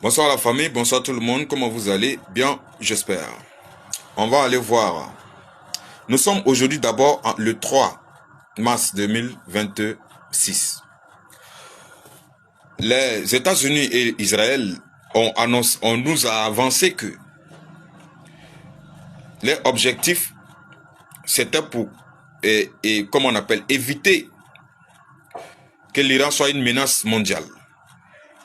Bonsoir la famille, bonsoir tout le monde, comment vous allez? Bien, j'espère. On va aller voir. Nous sommes aujourd'hui d'abord le 3 mars 2026. Les États-Unis et Israël on nous a avancé que les objectifs, c'était pour, comme on appelle, éviter que l'Iran soit une menace mondiale.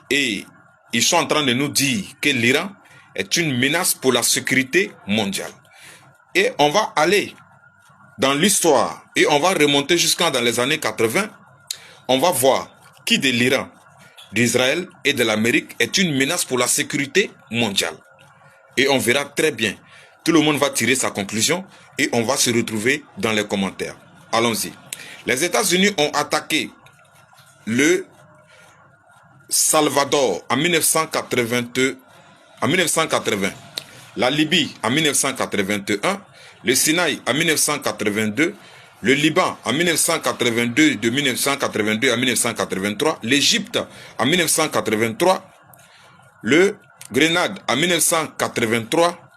Et ils sont en train de nous dire que l'Iran est une menace pour la sécurité mondiale. Et on va aller dans l'histoire et on va remonter jusqu'à dans les années 80. On va voir qui de l'Iran, d'Israël et de l'Amérique est une menace pour la sécurité mondiale. Et on verra très bien. Tout le monde va tirer sa conclusion et on va se retrouver dans les commentaires. Allons-y. Les États-Unis ont attaqué le Salvador en 1980, la Libye en 1981, le Sinaï en 1982, le Liban en 1982, de 1982 à 1983, l'Égypte en 1983, le Grenade en 1983,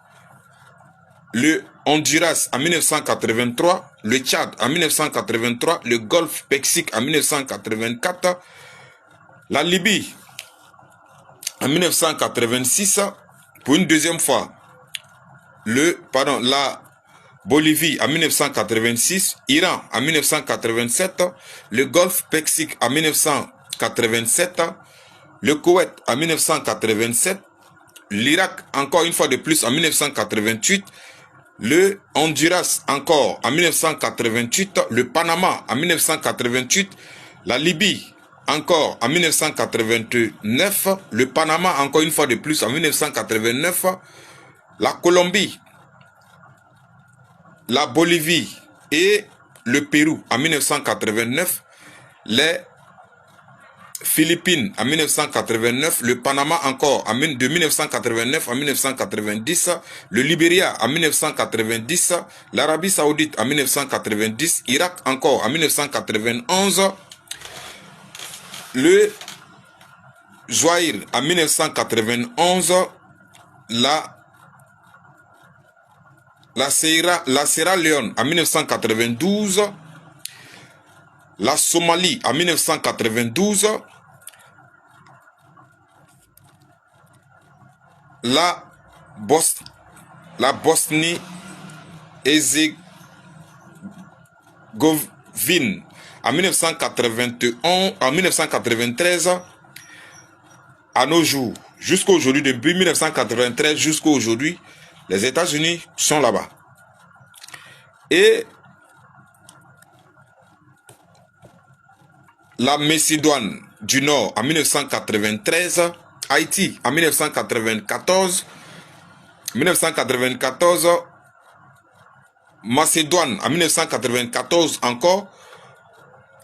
le Honduras en 1983, le Tchad en 1983, le Golfe Mexique en 1984, la Libye en 1986, pour une deuxième fois, la Bolivie en 1986, Iran en 1987, le Golfe Mexique en 1987, le Koweït en 1987, l'Irak encore une fois de plus en 1988, le Honduras encore en 1988, le Panama en 1988, la Libye encore en 1989, le Panama encore une fois de plus en 1989, la Colombie, la Bolivie et le Pérou en 1989, les Philippines en 1989, le Panama encore de 1989 à 1990, le Libéria en 1990, l'Arabie Saoudite en 1990, Irak encore en 1991, le Zaïre en 1991, la Sierra Leone en 1992, la Somalie en 1992, la Bosnie-Herzégovine en 1993 à nos jours. Jusqu'à aujourd'hui, depuis 1993 jusqu'à aujourd'hui, les États-Unis sont là-bas. Et la Macédoine du Nord en 1993, Haïti en 1994, Macédoine en 1994 encore,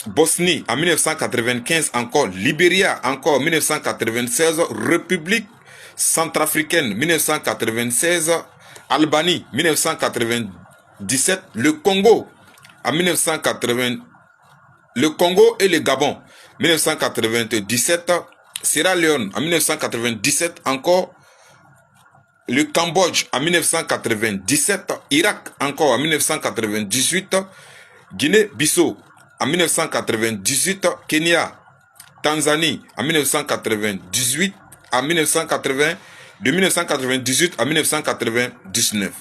Bosnie en 1995 encore, Libéria encore 1996, République centrafricaine 1996, Albanie 1997, le Congo en 1980, le Congo et le Gabon 1997, Sierra Leone en 1997 encore, le Cambodge en 1997, Irak encore en 1998, Guinée-Bissau en 1998, Kenya, Tanzanie en 1998, de 1998 à 1999,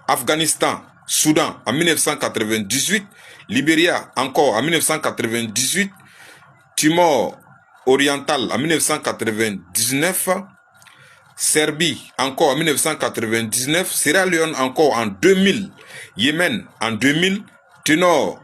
Afghanistan, Soudan en 1998, Libéria encore en 1998, Timor oriental en 1999, Serbie encore en 1999, Sierra Leone encore en 2000, Yémen en 2000, Timor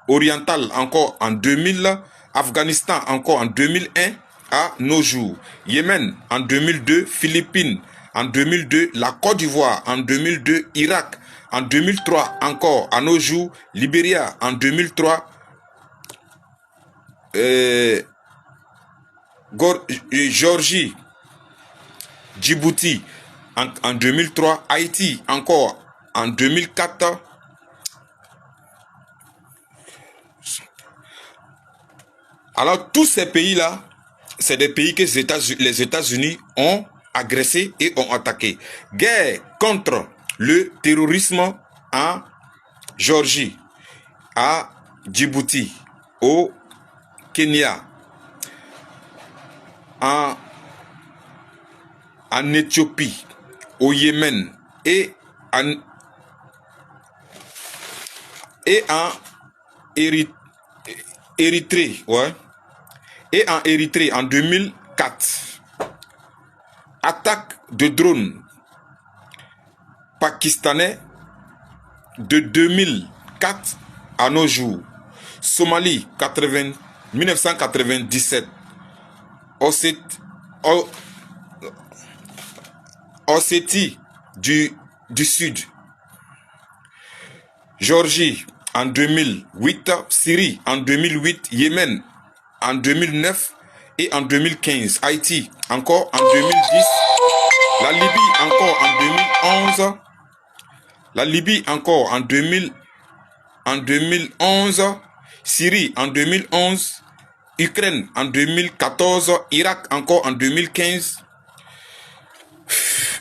oriental encore en 2000, Afghanistan encore en 2001 à nos jours, Yémen en 2002, Philippines en 2002, la Côte d'Ivoire en 2002, Irak en 2003 encore à nos jours, Libéria en 2003, Géorgie, Djibouti en 2003, Haïti encore en 2004. Alors tous ces pays-là c'est des pays que les États-Unis ont agressés et ont attaqués. Guerre contre le terrorisme en Géorgie, à Djibouti, au Kenya, en Éthiopie, au Yémen et en Érythrée, ouais. Et en Érythrée en 2004. Attaque de drones pakistanais de 2004 à nos jours. Somalie, 1997. Ossétie du Sud. Géorgie en 2008. Syrie en 2008. Yémen en 2009 et en 2015. Haïti encore en 2010. La Libye encore en 2011. La Libye encore en 2011. Syrie en 2011. Ukraine en 2014. Irak encore en 2015.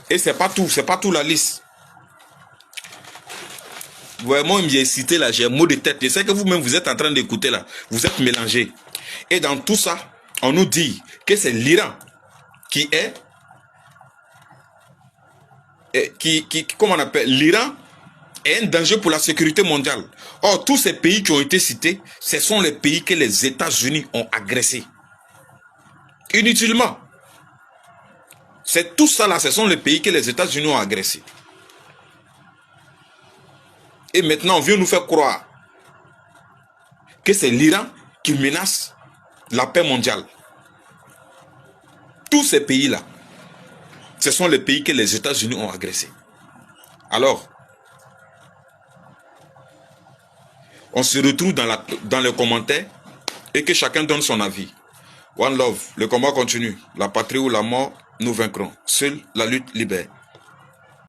Et c'est pas tout la liste. Vraiment, j'ai cité là, j'ai un mot de tête. Je sais que vous-même, vous êtes en train d'écouter là. Vous êtes mélangés. Et dans tout ça, on nous dit que c'est l'Iran qui est... comment on appelle? L'Iran est un danger pour la sécurité mondiale. Or, tous ces pays qui ont été cités, ce sont les pays que les États-Unis ont agressés. Inutilement. C'est tout ça là, ce sont les pays que les États-Unis ont agressés. Et maintenant, on vient nous faire croire que c'est l'Iran qui menace la paix mondiale. Tous ces pays-là, ce sont les pays que les États-Unis ont agressés. Alors, on se retrouve dans les commentaires et que chacun donne son avis. One love, le combat continue. La patrie ou la mort, nous vaincrons. Seule la lutte libère.